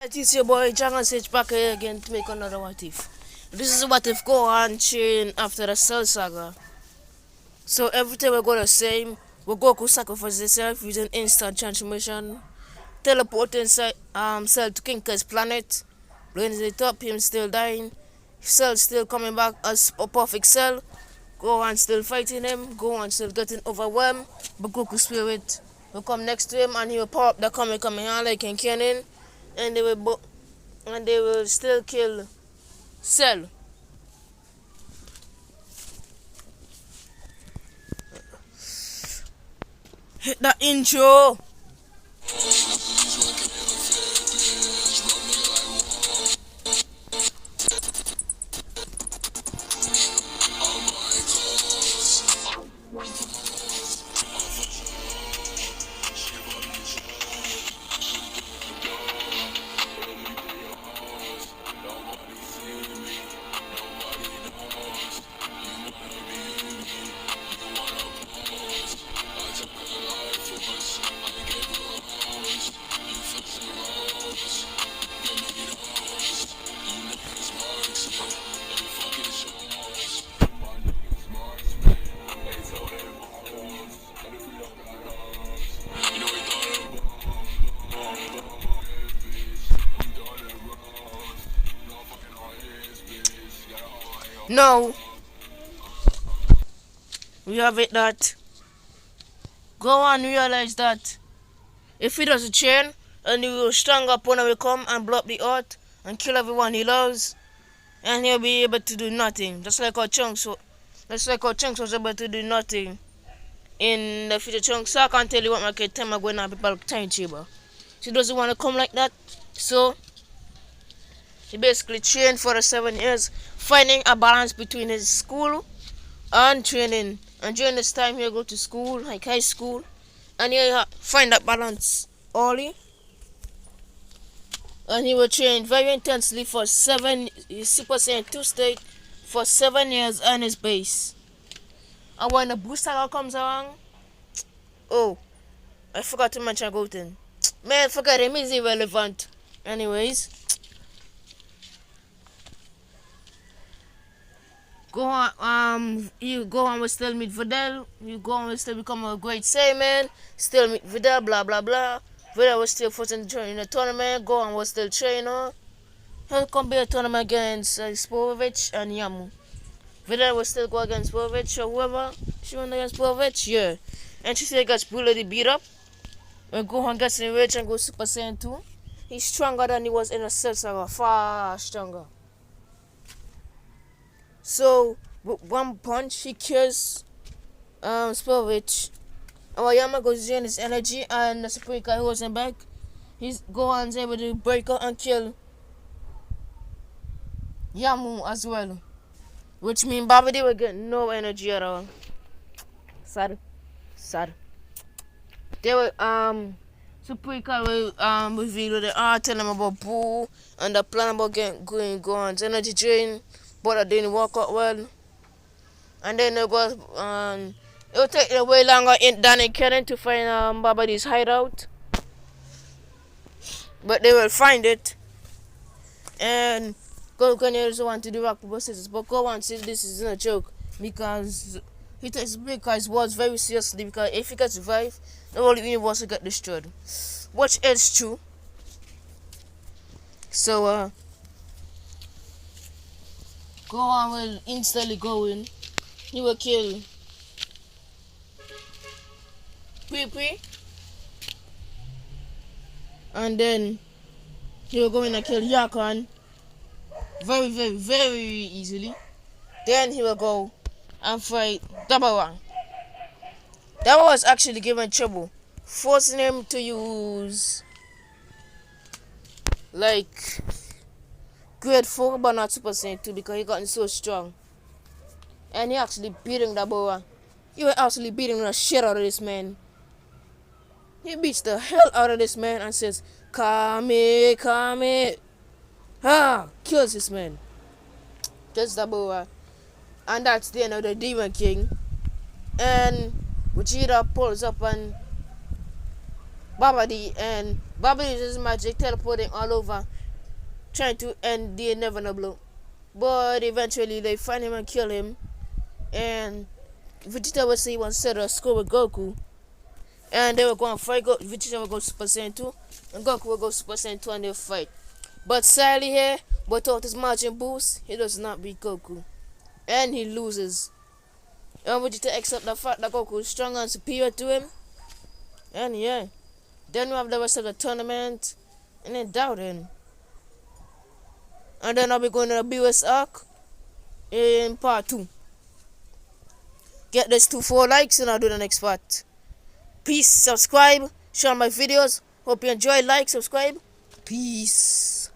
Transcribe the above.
It's your boy Jungle Sage back here again to make another What If. This is What If Gohan chain after the Cell Saga. So everything we're gonna say, Goku sacrifices himself using instant transformation, teleporting Cell to King Kai's planet, blowing it up, him still dying, Cell still coming back as a perfect Cell, Gohan still fighting him, Gohan still getting overwhelmed, but Goku spirit will come next to him and he will power up the Kamehameha like in Cannon, and they will still kill Cell. Hit that intro. No, we have it that Gohan realized that if he does a chain and he will strong up when we come and blow up the earth and kill everyone he loves, and he'll be able to do nothing, just like our Chunks was able to do nothing in the future Chunks. So I can't tell you what my kid time I'm going to people time chamber. She doesn't want to come like that, so he basically trained for the 7 years, finding a balance between his school and training. And during this time, he'll go to school, like high school, and he'll find that balance early. And he will train very intensely for Super Saiyan 2 state for 7 years on his base. And when the booster comes along, oh, I forgot to mention Goten. Man, forget him, he's irrelevant. Anyways, Gohan will still meet Videl. Gohan will still become a great Saiyan. Still meet Videl, blah blah blah. Videl was still fighting in the tournament. Gohan was still trainer. He'll come be a tournament against Sporovich and Yamu. Videl will still go against Sporovich or whoever. She went against Sporovich, yeah. And she still gets brutally beat up. When Gohan gets enraged and goes Super Saiyan 2, he's stronger than he was in a Cell Saga. Far stronger. So, with one punch, he kills Sporovich. Aoyama goes in his energy, and the Supreme Kai holds him back. Gohan's able to break out and kill Yamu as well. Which means Babidi will get no energy at all. Sad. They will, Supreme Kai will reveal the art, tell them about Boo, and the plan about going Gohan's energy drain. But it didn't work out well. And then it will take way longer than it can to find Babadi's hideout. But they will find it. And Goku also want to do rock paper scissors. But Gohan says this is not a joke. Because he takes his words very seriously. Because if he gets revived, the whole universe will get destroyed. Which is true. So, Gohan will instantly go in. He will kill Pee. And then he will go in and kill Yakan very, very, very easily. Then he will go and fight Dabawa. Dabawa was actually given trouble, forcing him to use like Grade 4 but not Super Saiyan 2 because he gotten so strong. And he actually beating Dabawa. He was actually beating the shit out of this man. He beats the hell out of this man and says, Kame. Kills this man. Kills Dabawa. And that's the end of the Demon King. And Vegeta pulls up on Babidi and Bobby uses his magic, teleporting all over, trying to end the inevitable. But eventually they find him and kill him. And Vegeta will say he wants to settle a score with Goku. And they were going to fight. Vegeta will go Super Saiyan 2. And Goku will go Super Saiyan 2 and they'll fight. But sadly here, without his Majin boost, he does not beat Goku. And he loses. And Vegeta accept the fact that Goku is stronger and superior to him. And yeah. Then we have the rest of the tournament. And then doubting. And then I'll be going to the BOS arc in part 2. Get this to 4 likes and I'll do the next part. Peace, subscribe, share my videos. Hope you enjoy, like, subscribe. Peace.